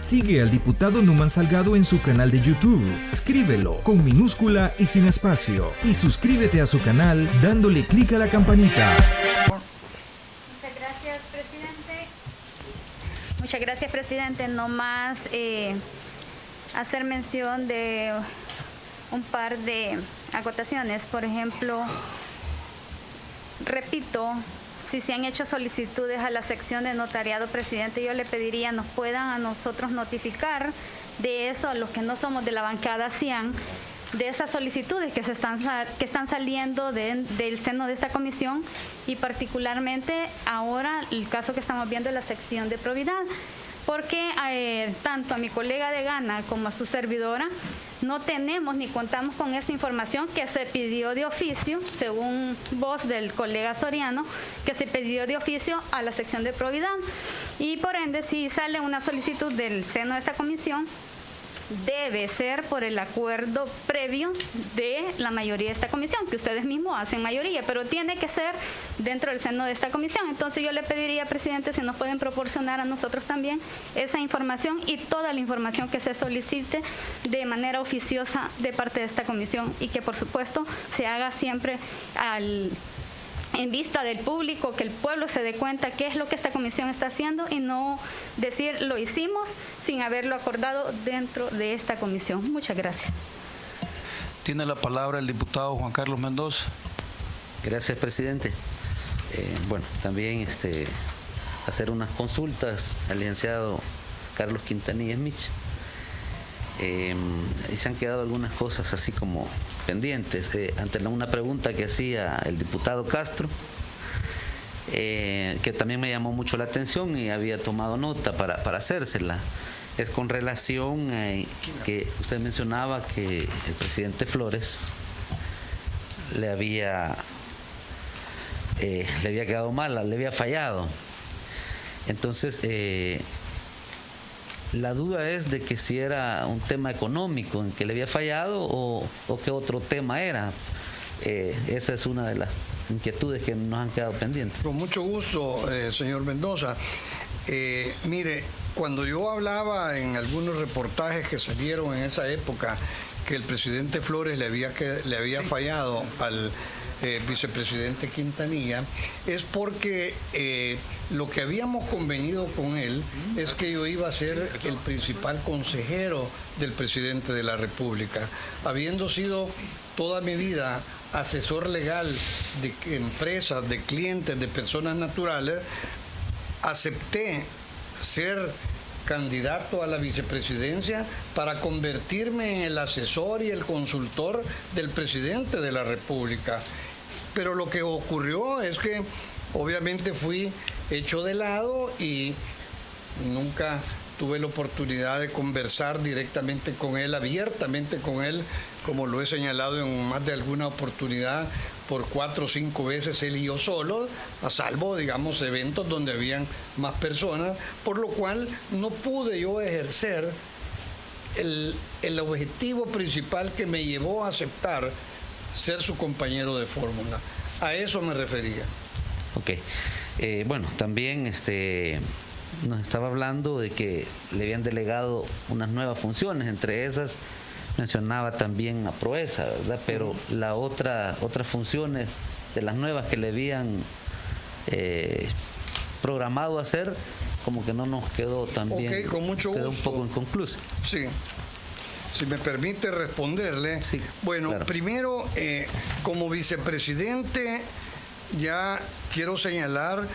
Sigue al diputado Numan Salgado en su canal de YouTube. Escríbelo con minúscula y sin espacio. Y suscríbete a su canal dándole clic a la campanita. Muchas gracias, presidente. Muchas gracias, presidente. No más hacer mención de un par de acotaciones. Por ejemplo, repito, si se han hecho solicitudes a la sección de notariado, presidente, yo le pediría nos puedan a nosotros notificar de eso, a los que no somos de la bancada CIAN, de esas solicitudes que están saliendo del seno de esta comisión, y particularmente ahora el caso que estamos viendo en la sección de probidad, porque tanto a mi colega de Gana como a su servidora no tenemos ni contamos con esta información que se pidió de oficio, según voz del colega Soriano, que se pidió de oficio a la sección de probidad. Y por ende, si sale una solicitud del seno de esta comisión, debe ser por el acuerdo previo de la mayoría de esta comisión, que ustedes mismos hacen mayoría, pero tiene que ser dentro del seno de esta comisión. Entonces yo le pediría, presidente, si nos pueden proporcionar a nosotros también esa información y toda la información que se solicite de manera oficiosa de parte de esta comisión, y que por supuesto se haga siempre en vista del público, que el pueblo se dé cuenta qué es lo que esta comisión está haciendo y no decir lo hicimos sin haberlo acordado dentro de esta comisión. Muchas gracias. Tiene la palabra el diputado Juan Carlos Mendoza. Gracias, presidente. Bueno, también hacer unas consultas al licenciado Carlos Quintanilla Smith. Y se han quedado algunas cosas así como pendientes. Ante una pregunta que hacía el diputado Castro, que también me llamó mucho la atención y había tomado nota para hacérsela, es con relación a que usted mencionaba que el presidente Flores le había quedado mal, le había fallado. Entonces, la duda es de que si era un tema económico en que le había fallado o qué otro tema era. Esa es una de las inquietudes que nos han quedado pendientes. Con mucho gusto, señor Mendoza. Mire, cuando yo hablaba en algunos reportajes que salieron en esa época que el presidente Flores le había fallado al vicepresidente Quintanilla, es porque lo que habíamos convenido con él es que yo iba a ser el principal consejero del presidente de la República. Habiendo sido toda mi vida asesor legal de empresas, de clientes, de personas naturales, acepté ser candidato a la vicepresidencia para convertirme en el asesor y el consultor del presidente de la República. Pero lo que ocurrió es que obviamente fui hecho de lado y nunca tuve la oportunidad de conversar directamente con él, abiertamente con él, como lo he señalado en más de alguna oportunidad, por 4 o 5 veces él y yo solos, a salvo, digamos, eventos donde habían más personas, por lo cual no pude yo ejercer el objetivo principal que me llevó a aceptar ser su compañero de fórmula. A eso me refería. Ok. Bueno, también nos estaba hablando de que le habían delegado unas nuevas funciones, entre esas mencionaba también a Proesa, ¿verdad? Pero las otras funciones de las nuevas que le habían programado hacer, como que no nos quedó tan bien. Ok, con mucho quedó gusto. un poco inconcluso. Sí. Si me permite responderle. Sí, bueno, claro. Primero, como vicepresidente, ya quiero señalar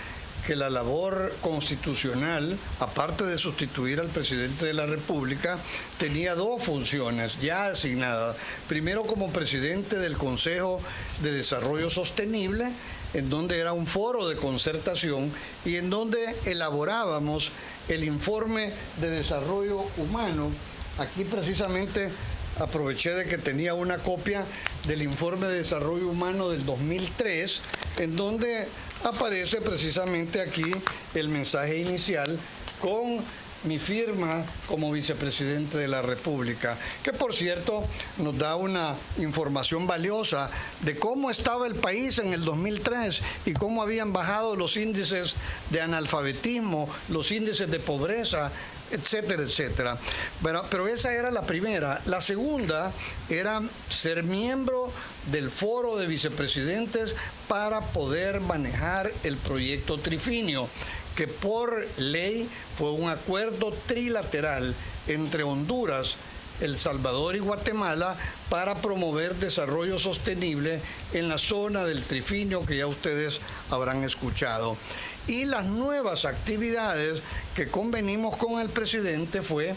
que la labor constitucional, aparte de sustituir al presidente de la República, tenía 2 funciones ya asignadas. Primero, como presidente del Consejo de Desarrollo Sostenible, en donde era un foro de concertación y en donde elaborábamos el informe de desarrollo humano. Aquí precisamente aproveché de que tenía una copia del informe de desarrollo humano del 2003, en donde aparece precisamente aquí el mensaje inicial con mi firma como vicepresidente de la República, que por cierto nos da una información valiosa de cómo estaba el país en el 2003 y cómo habían bajado los índices de analfabetismo, los índices de pobreza etcétera, etcétera. Pero esa era la primera. La segunda era ser miembro del foro de vicepresidentes para poder manejar el proyecto Trifinio, que por ley fue un acuerdo trilateral entre Honduras, El Salvador y Guatemala para promover desarrollo sostenible en la zona del Trifinio, que ya ustedes habrán escuchado. Y las nuevas actividades que convenimos con el presidente fue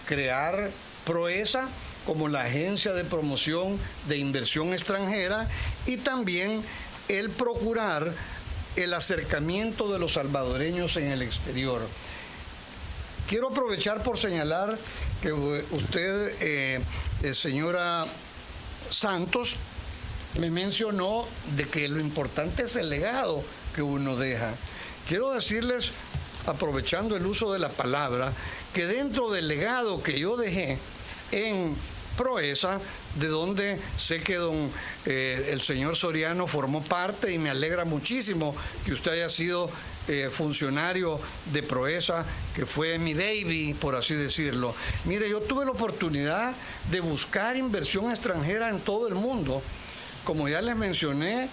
crear PROESA como la Agencia de Promoción de Inversión Extranjera y también el procurar el acercamiento de los salvadoreños en el exterior. Quiero aprovechar por señalar que usted, señora Santos, me mencionó de que lo importante es el legado que uno deja. Quiero decirles, aprovechando el uso de la palabra, que dentro del legado que yo dejé en PROESA, de donde sé que el señor Soriano formó parte, y me alegra muchísimo que usted haya sido funcionario de PROESA, que fue mi baby, por así decirlo. Mire, yo tuve la oportunidad de buscar inversión extranjera en todo el mundo. Como ya les mencioné,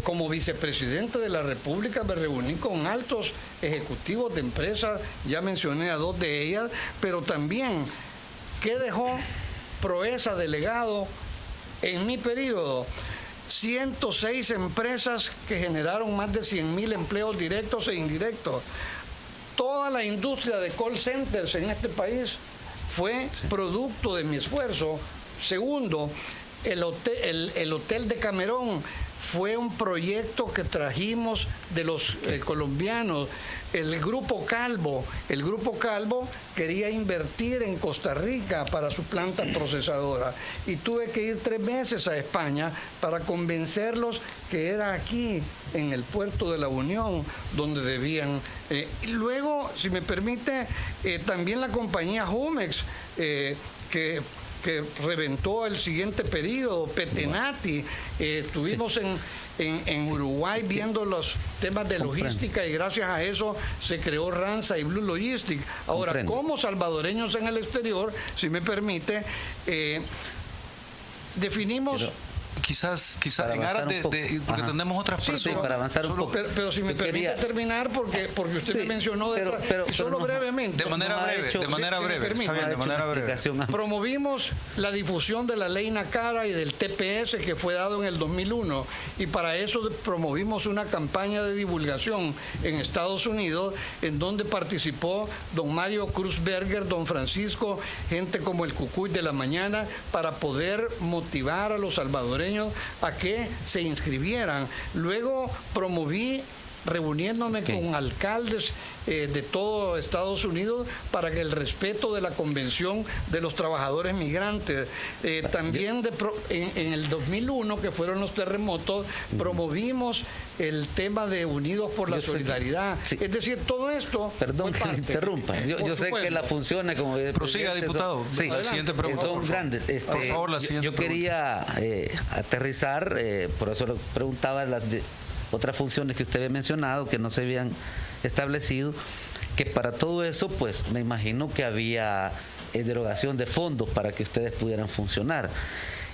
como vicepresidente de la República, me reuní con altos ejecutivos de empresas, ya mencioné a 2 de ellas, pero también, ¿qué dejó PROESA delegado en mi periodo? 106 empresas que generaron más de 100,000 empleos directos e indirectos. Toda la industria de call centers en este país fue producto de mi esfuerzo. Segundo, el Hotel de Camerón fue un proyecto que trajimos de los colombianos. El Grupo Calvo quería invertir en Costa Rica para su planta procesadora y tuve que ir 3 meses a España para convencerlos que era aquí, en el puerto de la Unión, donde debían. Y luego, si me permite, también la compañía Jumex, que reventó el siguiente periodo, Petenati, estuvimos en Uruguay viendo los temas de logística y gracias a eso se creó Ranza y Blue Logistics. Ahora, como salvadoreños en el exterior, si me permite, definimos... Quizás en aras de porque tenemos otras personas. Sí, para avanzar un poco. Pero si me permite terminar, porque usted me mencionó solo brevemente. De manera breve. Está bien, de manera breve. Promovimos la difusión de la ley NACARA y del TPS que fue dado en el 2001 y para eso promovimos una campaña de divulgación en Estados Unidos en donde participó don Mario Cruzberger, don Francisco, gente como el Cucuy de la Mañana, para poder motivar a los salvadoreños a que se inscribieran. Luego promoví reuniéndome con alcaldes de todo Estados Unidos para que el respeto de la Convención de los Trabajadores Migrantes. También en el 2001, que fueron los terremotos, promovimos el tema de Unidos por la Solidaridad. Es decir, todo esto... Perdón que me interrumpa. Yo sé que las funciones como... Prosiga, diputado. Sí, la siguiente pregunta, son grandes. Por favor, la siguiente yo quería aterrizar, por eso lo preguntaba, otras funciones que usted había mencionado que no se habían establecido, que para todo eso pues me imagino que había derogación de fondos para que ustedes pudieran funcionar.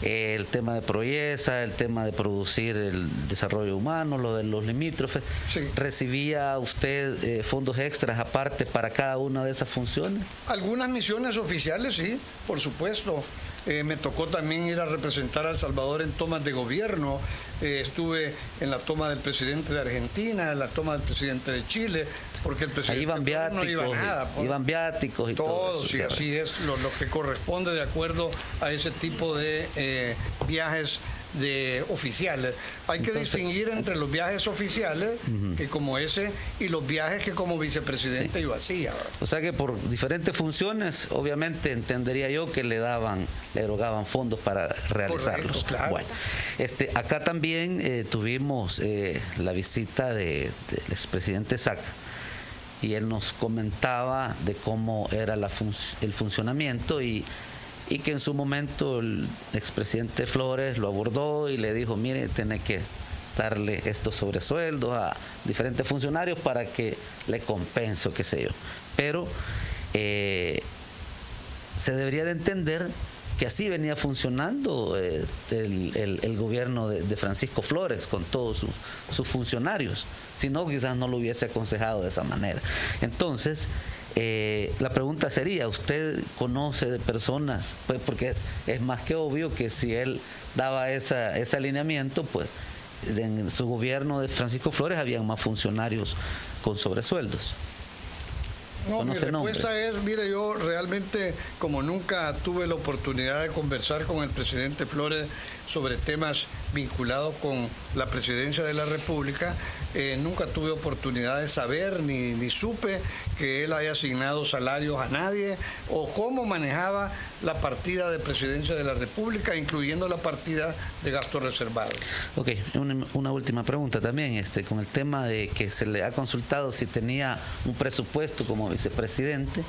El tema de PROESA, el tema de producir el desarrollo humano, lo de los limítrofes. Sí. ¿Recibía usted fondos extras aparte para cada una de esas funciones? Algunas misiones oficiales, sí, por supuesto. Me tocó también ir a representar a El Salvador en tomas de gobierno. Estuve en la toma del presidente de Argentina, en la toma del presidente de Chile, porque el presidente ahí iban viáticos, no iba nada. Iban viáticos y todo eso. Sí, así es, lo que corresponde de acuerdo a ese tipo de viajes de oficiales. Hay que distinguir entre los viajes oficiales, que como ese, y los viajes que como vicepresidente yo hacía. O sea que por diferentes funciones, obviamente entendería yo que le erogaban fondos para realizarlos. Correcto, claro. Bueno, acá también tuvimos la visita del expresidente Saca, y él nos comentaba de cómo era el funcionamiento y que en su momento el expresidente Flores lo abordó y le dijo, mire, tiene que darle estos sobresueldos a diferentes funcionarios para que le compense o qué sé yo. Pero se debería de entender que así venía funcionando el gobierno de Francisco Flores con todos sus funcionarios. Si no, quizás no lo hubiese aconsejado de esa manera. Entonces, la pregunta sería, ¿usted conoce de personas? Pues porque es más que obvio que si él daba ese alineamiento, pues en su gobierno de Francisco Flores habían más funcionarios con sobresueldos. No, mi respuesta nombres. es, mire, yo realmente, como nunca tuve la oportunidad de conversar con el presidente Flores sobre temas vinculados con la presidencia de la República, nunca tuve oportunidad de saber ni supe que él haya asignado salarios a nadie o cómo manejaba la partida de presidencia de la República, incluyendo la partida de gastos reservados. Ok, una última pregunta también, con el tema de que se le ha consultado si tenía un presupuesto como vicepresidente,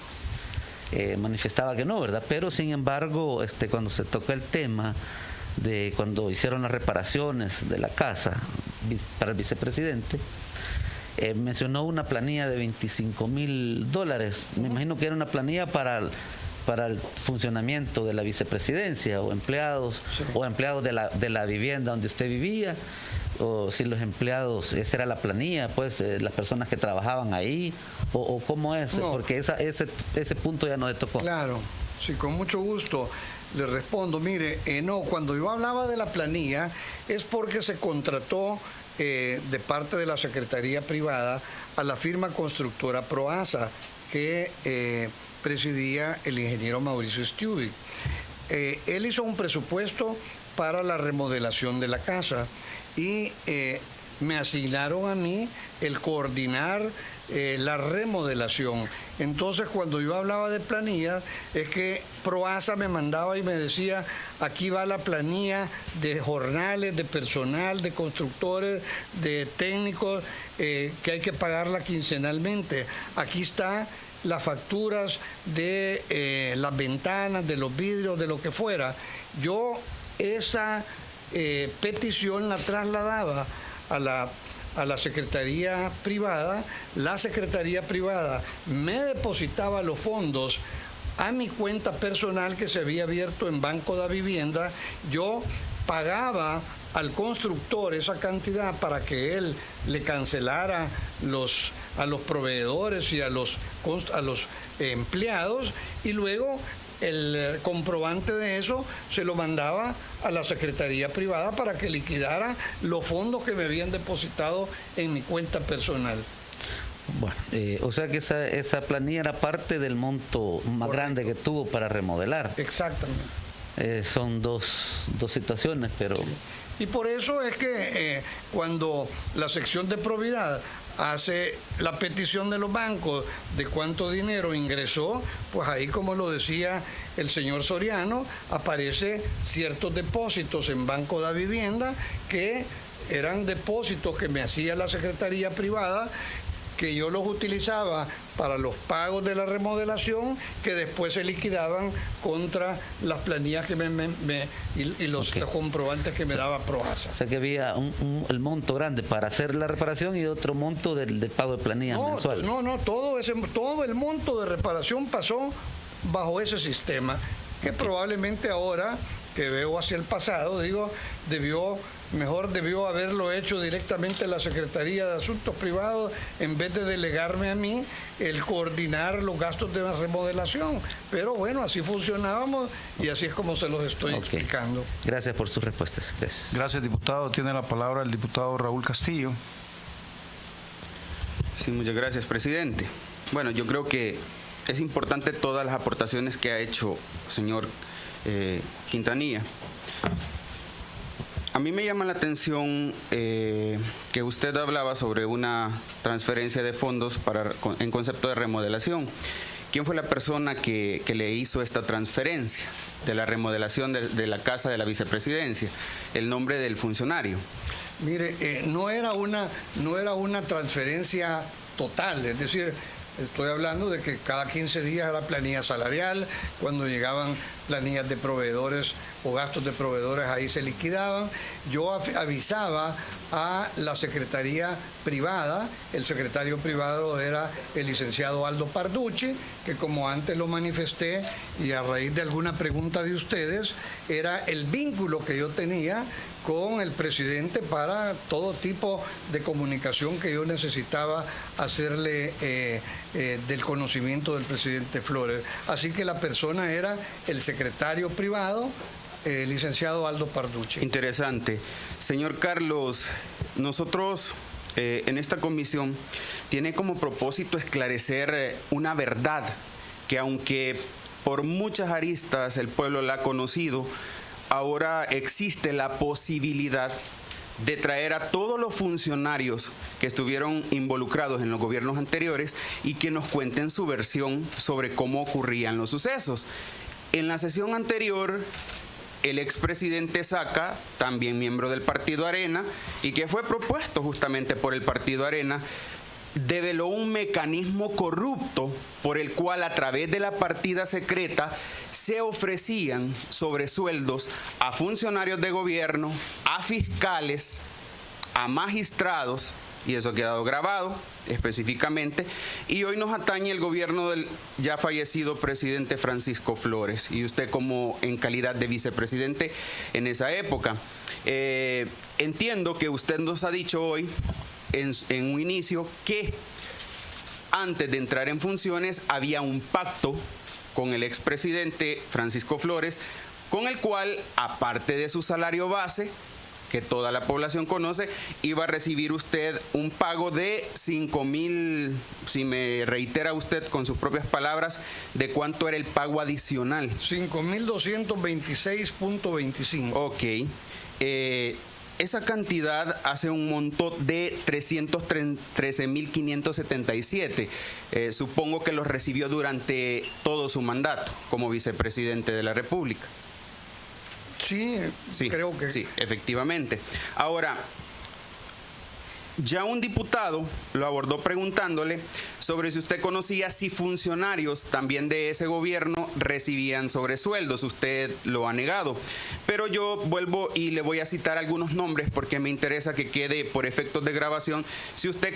manifestaba que no, ¿verdad? Pero sin embargo, cuando se tocó el tema de cuando hicieron las reparaciones de la casa para el vicepresidente, mencionó una planilla de $25,000. Me imagino que era una planilla para el funcionamiento de la vicepresidencia o empleados, sí, o empleados de la vivienda donde usted vivía, o si los empleados, esa era la planilla, pues las personas que trabajaban ahí, o cómo es, no, porque ese punto ya no le tocó. Claro, sí, con mucho gusto le respondo. Mire, no, cuando yo hablaba de la planilla es porque se contrató de parte de la Secretaría Privada a la firma constructora Proasa que presidía el ingeniero Mauricio Stubing. Él hizo un presupuesto para la remodelación de la casa y me asignaron a mí el coordinar la remodelación. Entonces, cuando yo hablaba de planillas, es que Proasa me mandaba y me decía, aquí va la planilla de jornales, de personal, de constructores, de técnicos, que hay que pagarla quincenalmente. Aquí está las facturas de las ventanas, de los vidrios, de lo que fuera. Yo esa petición la trasladaba a la Secretaría Privada. La Secretaría Privada me depositaba los fondos a mi cuenta personal que se había abierto en Banco de Vivienda. Yo pagaba al constructor esa cantidad para que él le cancelara a los proveedores y a los empleados, y luego el comprobante de eso se lo mandaba a la Secretaría Privada para que liquidara los fondos que me habían depositado en mi cuenta personal. Bueno, o sea que esa planilla era parte del monto más grande que tuvo para remodelar. Exactamente. Son dos situaciones, pero... Sí. Y por eso es que cuando la sección de probidad hace la petición de los bancos de cuánto dinero ingresó, pues ahí, como lo decía el señor Soriano, aparece ciertos depósitos en Banco de Vivienda que eran depósitos que me hacía la Secretaría Privada, que yo los utilizaba para los pagos de la remodelación, que después se liquidaban contra las planillas que y los comprobantes que me daba Proasa. O sea que había el monto grande para hacer la reparación y otro monto del pago de planillas mensuales. No, todo el monto de reparación pasó bajo ese sistema, que probablemente ahora que veo hacia el pasado, digo, debió haberlo hecho directamente la Secretaría de Asuntos Privados en vez de delegarme a mí el coordinar los gastos de la remodelación. Pero bueno, así funcionábamos y así es como se los estoy explicando. Gracias por sus respuestas. Gracias. Gracias, diputado. Tiene la palabra el diputado Raúl Castillo. Sí, muchas gracias, presidente. Bueno, yo creo que es importante todas las aportaciones que ha hecho señor Quintanilla. A mí me llama la atención que usted hablaba sobre una transferencia de fondos en concepto de remodelación. ¿Quién fue la persona que le hizo esta transferencia de la remodelación de la casa de la vicepresidencia? El nombre del funcionario. Mire, no era una transferencia total, es decir, estoy hablando de que cada 15 días la planilla salarial, cuando llegaban planillas de proveedores o gastos de proveedores ahí se liquidaban. Yo avisaba a la secretaría privada, el secretario privado era el licenciado Aldo Parducci, que como antes lo manifesté y a raíz de alguna pregunta de ustedes, era el vínculo que yo tenía con el presidente para todo tipo de comunicación que yo necesitaba hacerle del conocimiento del presidente Flores. Así que la persona era el secretario privado, licenciado Aldo Parducci. Interesante. Señor Carlos, nosotros en esta comisión tiene como propósito esclarecer una verdad que, aunque por muchas aristas el pueblo la ha conocido, ahora existe la posibilidad de traer a todos los funcionarios que estuvieron involucrados en los gobiernos anteriores y que nos cuenten su versión sobre cómo ocurrían los sucesos. En la sesión anterior, el expresidente Saca, también miembro del Partido Arena, y que fue propuesto justamente por el Partido Arena, develó un mecanismo corrupto por el cual a través de la partida secreta se ofrecían sobresueldos a funcionarios de gobierno, a fiscales, a magistrados, y eso ha quedado grabado específicamente, y hoy nos atañe el gobierno del ya fallecido presidente Francisco Flores, y usted como en calidad de vicepresidente en esa época. Entiendo que usted nos ha dicho hoy en un inicio que antes de entrar en funciones había un pacto con el expresidente Francisco Flores, con el cual, aparte de su salario base, que toda la población conoce, iba a recibir usted un pago de 5,000, si me reitera usted con sus propias palabras, ¿de cuánto era el pago adicional? 5,226.25. Ok. Esa cantidad hace un monto de 313.577. Supongo que los recibió durante todo su mandato como vicepresidente de la República. Sí, creo que sí, efectivamente. Ahora, ya un diputado lo abordó preguntándole sobre si usted conocía si funcionarios también de ese gobierno recibían sobresueldos. Usted lo ha negado. Pero yo vuelvo y le voy a citar algunos nombres porque me interesa que quede por efectos de grabación si usted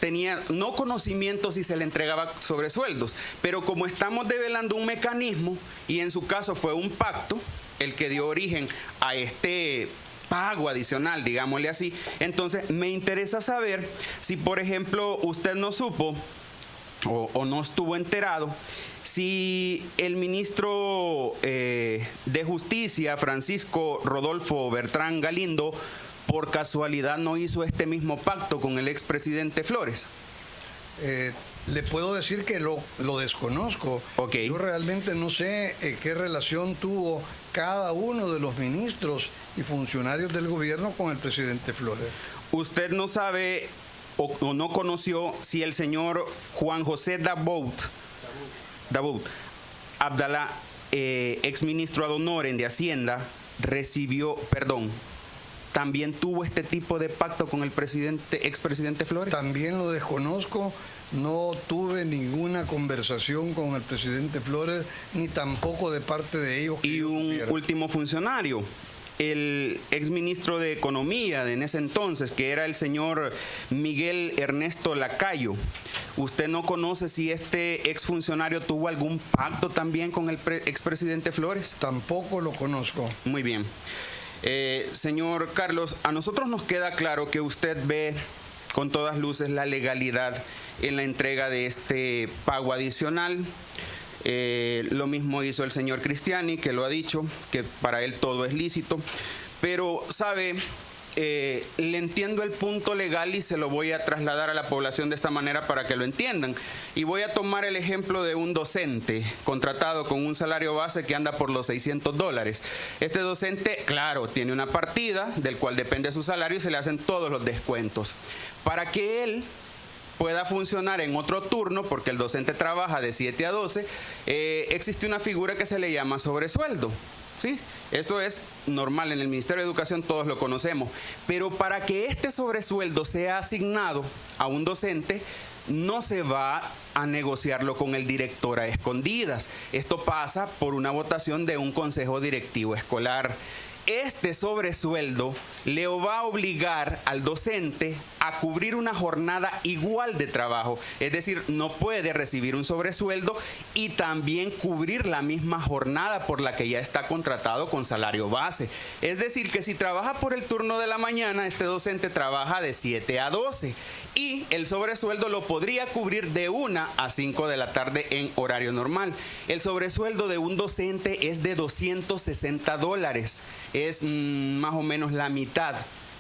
tenía no conocimiento si se le entregaba sobresueldos. Pero como estamos develando un mecanismo y en su caso fue un pacto el que dio origen a este pago adicional, digámosle así, entonces me interesa saber si, por ejemplo, usted no supo o no estuvo enterado si el ministro de Justicia, Francisco Rodolfo Bertrán Galindo, por casualidad no hizo este mismo pacto con el expresidente Flores. Le puedo decir que lo desconozco. Okay. Yo realmente no sé qué relación tuvo cada uno de los ministros y funcionarios del gobierno con el presidente Flores. ¿Usted no sabe o no conoció si el señor Juan José Daboud Abdalá, exministro ad honorem de Hacienda, también tuvo este tipo de pacto con el expresidente Flores? También lo desconozco. No tuve ninguna conversación con el presidente Flores, ni tampoco de parte de ellos. Y un último funcionario, el exministro de Economía de en ese entonces, que era el señor Miguel Ernesto Lacayo. ¿Usted no conoce si este exfuncionario tuvo algún pacto también con el expresidente Flores? Tampoco lo conozco. Muy bien. Señor Carlos, a nosotros nos queda claro que usted ve con todas luces la legalidad en la entrega de este pago adicional. Lo mismo hizo el señor Cristiani, que lo ha dicho, que para él todo es lícito. Pero, ¿sabe? Le entiendo el punto legal y se lo voy a trasladar a la población de esta manera para que lo entiendan. Y voy a tomar el ejemplo de un docente contratado con un salario base que anda por los $600. Este docente, claro, tiene una partida del cual depende su salario y se le hacen todos los descuentos. Para que él pueda funcionar en otro turno, porque el docente trabaja de 7 a 12, existe una figura que se le llama sobresueldo. ¿Sí? Esto es normal en el Ministerio de Educación, todos lo conocemos. Pero para que este sobresueldo sea asignado a un docente, no se va a negociarlo con el director a escondidas. Esto pasa por una votación de un consejo directivo escolar. Este sobresueldo le va a obligar al docente a cubrir una jornada igual de trabajo. Es decir, no puede recibir un sobresueldo y también cubrir la misma jornada por la que ya está contratado con salario base. Es decir, que si trabaja por el turno de la mañana, este docente trabaja de 7 a 12 y el sobresueldo lo podría cubrir de 1 a 5 de la tarde en horario normal. El sobresueldo de un docente es de $260. Es más o menos la mitad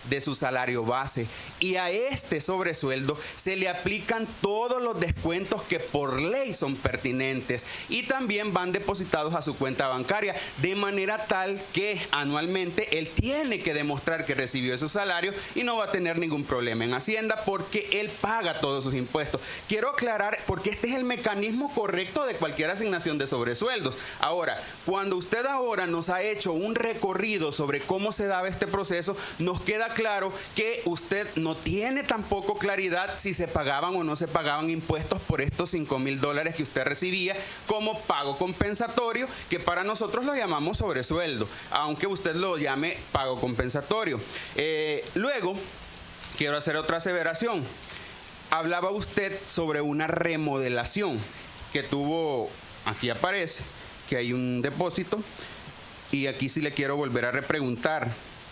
de su salario base, y a este sobresueldo se le aplican todos los descuentos que por ley son pertinentes y también van depositados a su cuenta bancaria, de manera tal que anualmente él tiene que demostrar que recibió ese salario y no va a tener ningún problema en Hacienda porque él paga todos sus impuestos. Quiero aclarar porque este es el mecanismo correcto de cualquier asignación de sobresueldos. Ahora, cuando usted ahora nos ha hecho un recorrido sobre cómo se daba este proceso, nos queda claro que usted no tiene tampoco claridad si se pagaban o no se pagaban impuestos por estos $5,000 que usted recibía como pago compensatorio, que para nosotros lo llamamos sobresueldo, aunque usted lo llame pago compensatorio. Luego, quiero hacer otra aseveración. Hablaba usted sobre una remodelación que tuvo, aquí aparece que hay un depósito, y aquí sí le quiero volver a repreguntar.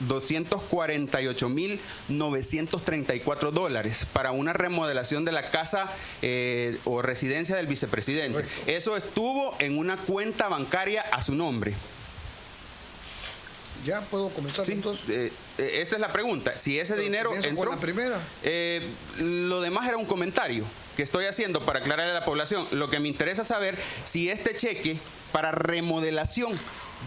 $248,934 para una remodelación de la casa o residencia del vicepresidente. Correcto. Eso estuvo en una cuenta bancaria a su nombre. ¿Ya puedo comenzar Sí, entonces? esta es la pregunta. Si ese dinero Comienzo entró, con la primera. lo demás era un comentario que estoy haciendo para aclararle a la población. Lo que me interesa saber si este cheque para remodelación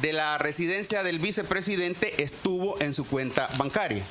de la residencia del vicepresidente estuvo en su cuenta bancaria.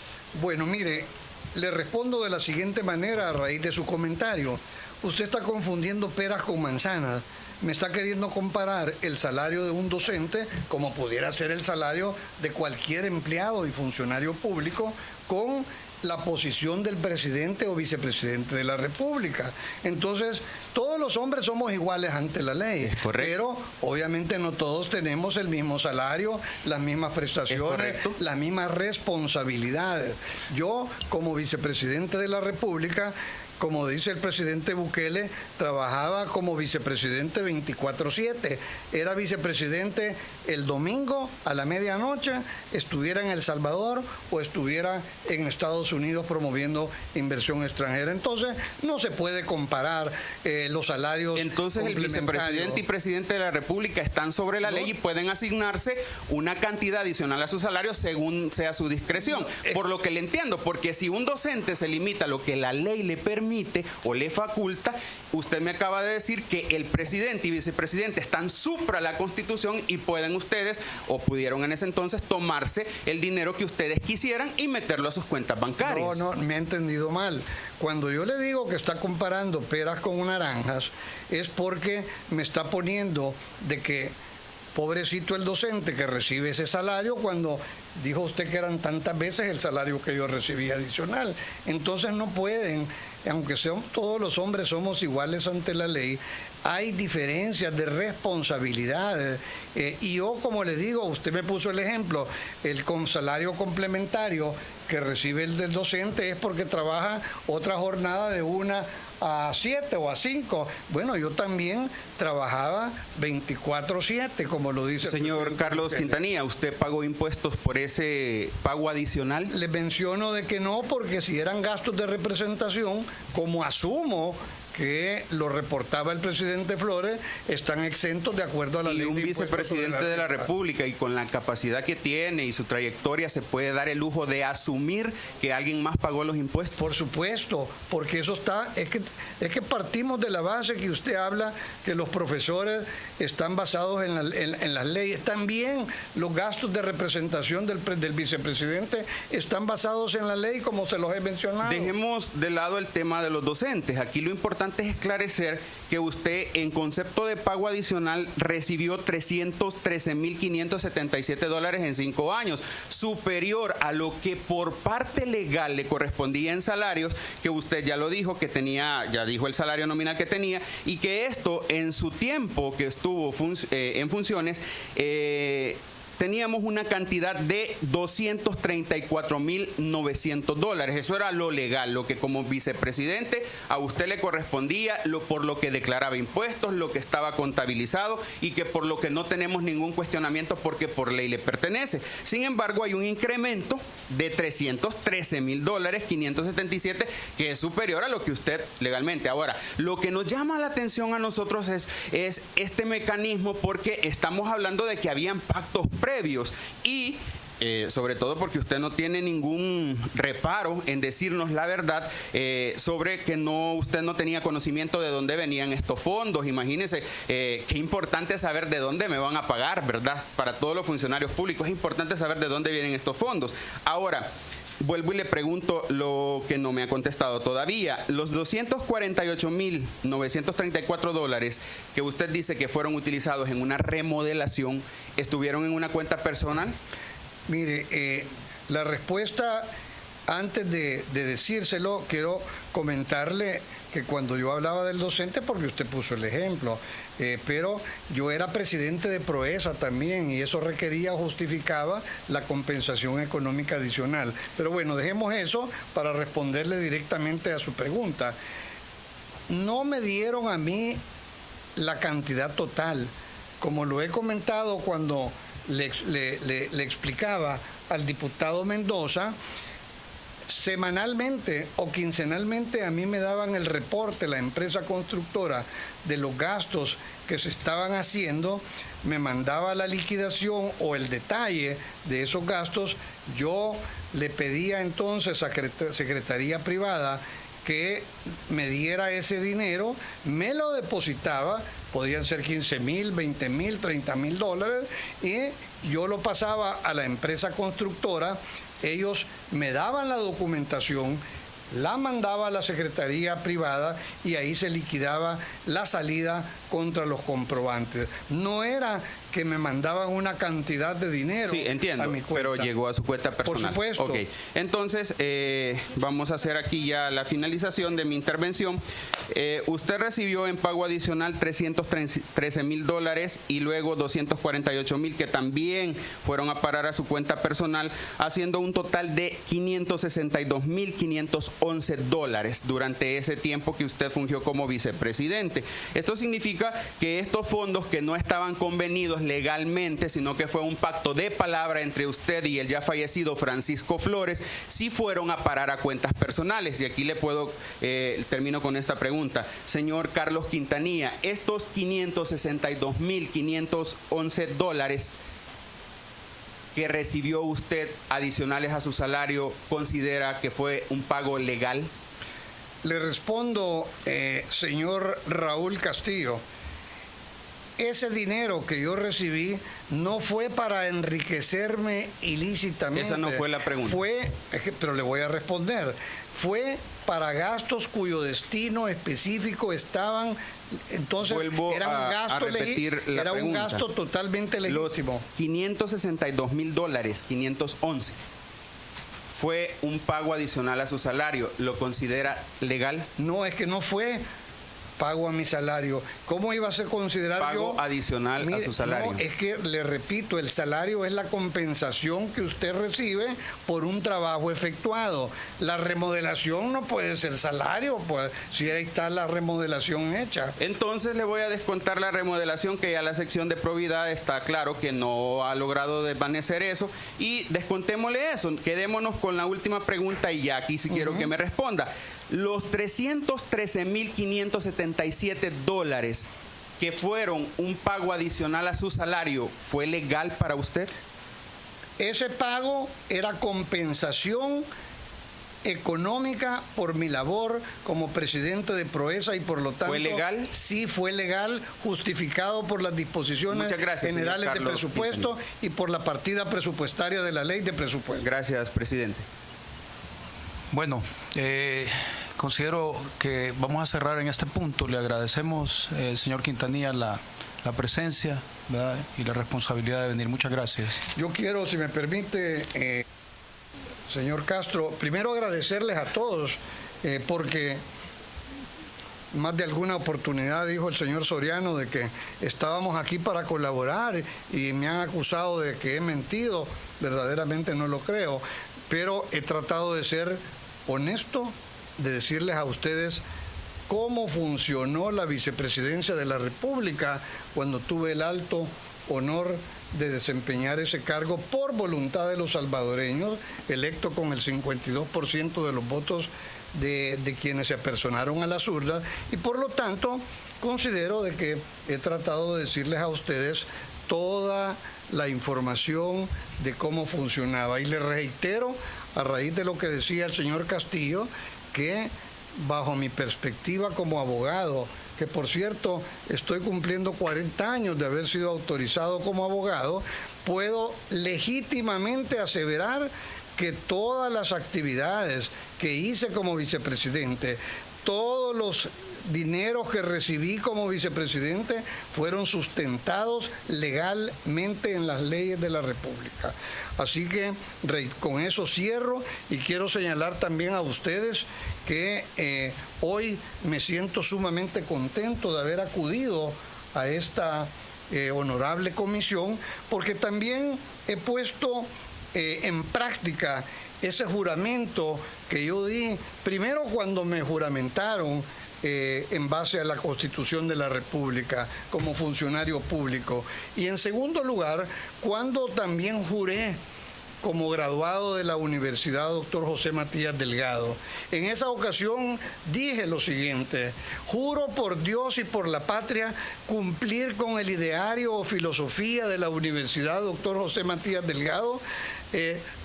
Bueno, mire, le respondo de la siguiente manera a raíz de su comentario. Usted está confundiendo peras con manzanas. Me está queriendo comparar el salario de un docente, como pudiera ser el salario de cualquier empleado y funcionario público, con la posición del presidente o vicepresidente de la República. Entonces, todos los hombres somos iguales ante la ley. Es correcto. Pero obviamente no todos tenemos el mismo salario, las mismas prestaciones, las mismas responsabilidades. Yo, como vicepresidente de la República, como dice el presidente Bukele, trabajaba como vicepresidente 24/7. Era vicepresidente el domingo a la medianoche, estuviera en El Salvador o estuviera en Estados Unidos promoviendo inversión extranjera. Entonces, no se puede comparar los salarios. Entonces, el vicepresidente y presidente de la República están sobre la ley y pueden asignarse una cantidad adicional a su salario según sea su discreción. Por lo que le entiendo, porque si un docente se limita a lo que la ley le permite o le faculta, usted me acaba de decir que el presidente y vicepresidente están supra la Constitución y pueden ustedes, o pudieron en ese entonces, tomarse el dinero que ustedes quisieran y meterlo a sus cuentas bancarias. No, me ha entendido mal. Cuando yo le digo que está comparando peras con naranjas, es porque me está poniendo de que pobrecito el docente que recibe ese salario, cuando dijo usted que eran tantas veces el salario que yo recibía adicional. Entonces no pueden, aunque todos los hombres somos iguales ante la ley, hay diferencias de responsabilidades. Y yo, como le digo, usted me puso el ejemplo, el con salario complementario que recibe el del docente es porque trabaja otra jornada de 1 a 7 o a 5. Bueno, yo también trabajaba 24/7, como lo dice Señor Carlos Quintanilla, ¿usted pagó impuestos por ese pago adicional? Le menciono de que no, porque si eran gastos de representación, como asumo que lo reportaba el presidente Flores, están exentos de acuerdo a la ley. Y un vicepresidente de la República, y con la capacidad que tiene y su trayectoria, se puede dar el lujo de asumir que alguien más pagó los impuestos. Por supuesto, porque eso está, es que partimos de la base que usted habla, que los profesores están basados en las leyes. También los gastos de representación del vicepresidente están basados en la ley, como se los he mencionado. Dejemos de lado el tema de los docentes. Aquí lo importante importante es esclarecer que usted en concepto de pago adicional recibió $313,577 en 5 años, superior a lo que por parte legal le correspondía en salarios, que usted ya lo dijo, que tenía, ya dijo el salario nominal que tenía, y que esto en su tiempo que estuvo en funciones, teníamos una cantidad de $234,900. Eso era lo legal, lo que como vicepresidente a usted le correspondía, por lo que declaraba impuestos, lo que estaba contabilizado y que por lo que no tenemos ningún cuestionamiento porque por ley le pertenece. Sin embargo, hay un incremento de $313,577 que es superior a lo que usted legalmente. Ahora, lo que nos llama la atención a nosotros es este mecanismo, porque estamos hablando de que habían pactos previos y sobre todo porque usted no tiene ningún reparo en decirnos la verdad sobre que usted no tenía conocimiento de dónde venían estos fondos. Imagínese qué importante saber de dónde me van a pagar, ¿verdad? Para todos los funcionarios públicos es importante saber de dónde vienen estos fondos. Ahora, vuelvo y le pregunto lo que no me ha contestado todavía. Los $248,934 que usted dice que fueron utilizados en una remodelación, ¿estuvieron en una cuenta personal? Mire, la respuesta, antes de decírselo, quiero comentarle que cuando yo hablaba del docente, porque usted puso el ejemplo, pero yo era presidente de Proesa también y eso requería, justificaba la compensación económica adicional. Pero bueno, dejemos eso para responderle directamente a su pregunta. No me dieron a mí la cantidad total, como lo he comentado cuando le explicaba al diputado Mendoza. Semanalmente o quincenalmente a mí me daban el reporte, la empresa constructora, de los gastos que se estaban haciendo, me mandaba la liquidación o el detalle de esos gastos. Yo le pedía entonces a Secretaría Privada que me diera ese dinero, me lo depositaba, podían ser $15,000, $20,000, $30,000, y yo lo pasaba a la empresa constructora. Ellos me daban la documentación, la mandaba a la Secretaría Privada y ahí se liquidaba la salida contra los comprobantes. No era que me mandaban una cantidad de dinero. Sí, entiendo, a mi cuenta, pero llegó a su cuenta personal. Por supuesto. Ok, entonces vamos a hacer aquí ya la finalización de mi intervención. Usted recibió en pago adicional $313,000 y luego $248,000 que también fueron a parar a su cuenta personal, haciendo un total de $562,511 durante ese tiempo que usted fungió como vicepresidente. Esto significa que estos fondos que no estaban convenidos legalmente, sino que fue un pacto de palabra entre usted y el ya fallecido Francisco Flores, sí fueron a parar a cuentas personales. Y aquí le puedo, termino con esta pregunta. Señor Carlos Quintanilla, estos $562,511 que recibió usted adicionales a su salario, ¿considera que fue un pago legal? Le respondo, señor Raúl Castillo. Ese dinero que yo recibí no fue para enriquecerme ilícitamente. Esa no fue la pregunta. Pero le voy a responder. Fue para gastos cuyo destino específico estaban. Entonces, era un gasto totalmente legítimo. Los $562,000, 511, fue un pago adicional a su salario. ¿Lo considera legal? No, es que no fue pago a mi salario. ¿Cómo iba a ser considerado pago adicional a su salario? No, es que le repito, el salario es la compensación que usted recibe por un trabajo efectuado. La remodelación no puede ser salario, pues si ahí está la remodelación hecha. Entonces le voy a descontar la remodelación, que ya la sección de probidad está claro que no ha logrado desvanecer eso, y descontémosle eso. Quedémonos con la última pregunta y ya aquí sí quiero que me responda. Los $313,577 que fueron un pago adicional a su salario, ¿fue legal para usted? Ese pago era compensación económica por mi labor como presidente de Proesa y por lo tanto... ¿Fue legal? Sí, fue legal, justificado por las disposiciones generales de presupuesto y por la partida presupuestaria de la ley de presupuesto. Gracias, presidente. Bueno, considero que vamos a cerrar en este punto. Le agradecemos, señor Quintanilla, la presencia, ¿verdad?, y la responsabilidad de venir. Muchas gracias. Yo quiero, si me permite, señor Castro, primero agradecerles a todos, porque más de alguna oportunidad dijo el señor Soriano de que estábamos aquí para colaborar y me han acusado de que he mentido. Verdaderamente no lo creo, pero he tratado de ser honesto, de decirles a ustedes cómo funcionó la vicepresidencia de la República cuando tuve el alto honor de desempeñar ese cargo por voluntad de los salvadoreños, electo con el 52% de los votos de quienes se apersonaron a las urnas, y por lo tanto considero de que he tratado de decirles a ustedes toda la información de cómo funcionaba. Y les reitero, a raíz de lo que decía el señor Castillo, que bajo mi perspectiva como abogado, que por cierto estoy cumpliendo 40 años de haber sido autorizado como abogado, puedo legítimamente aseverar que todas las actividades que hice como vicepresidente, todos los dineros que recibí como vicepresidente fueron sustentados legalmente en las leyes de la República. Así que con eso cierro, y quiero señalar también a ustedes que hoy me siento sumamente contento de haber acudido a esta honorable comisión, porque también he puesto en práctica ese juramento que yo di, primero cuando me juramentaron en base a la Constitución de la República como funcionario público, y en segundo lugar cuando también juré como graduado de la Universidad Dr. José Matías Delgado. En esa ocasión dije lo siguiente: juro por Dios y por la patria cumplir con el ideario o filosofía de la Universidad Dr. José Matías Delgado,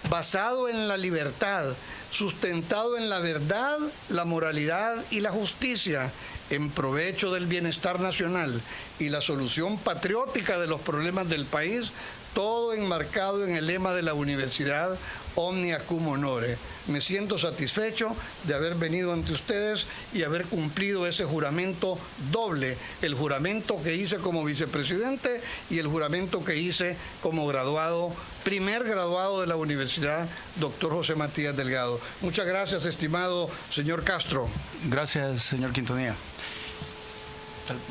basado en la libertad, sustentado en la verdad, la moralidad y la justicia, en provecho del bienestar nacional y la solución patriótica de los problemas del país, todo enmarcado en el lema de la universidad Omnia Cum Honore. Me siento satisfecho de haber venido ante ustedes y haber cumplido ese juramento doble, el juramento que hice como vicepresidente y el juramento que hice como graduado, primer graduado de la Universidad Dr. José Matías Delgado. Muchas gracias, estimado señor Castro. Gracias, señor Quintanilla.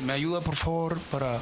¿Me ayuda, por favor, para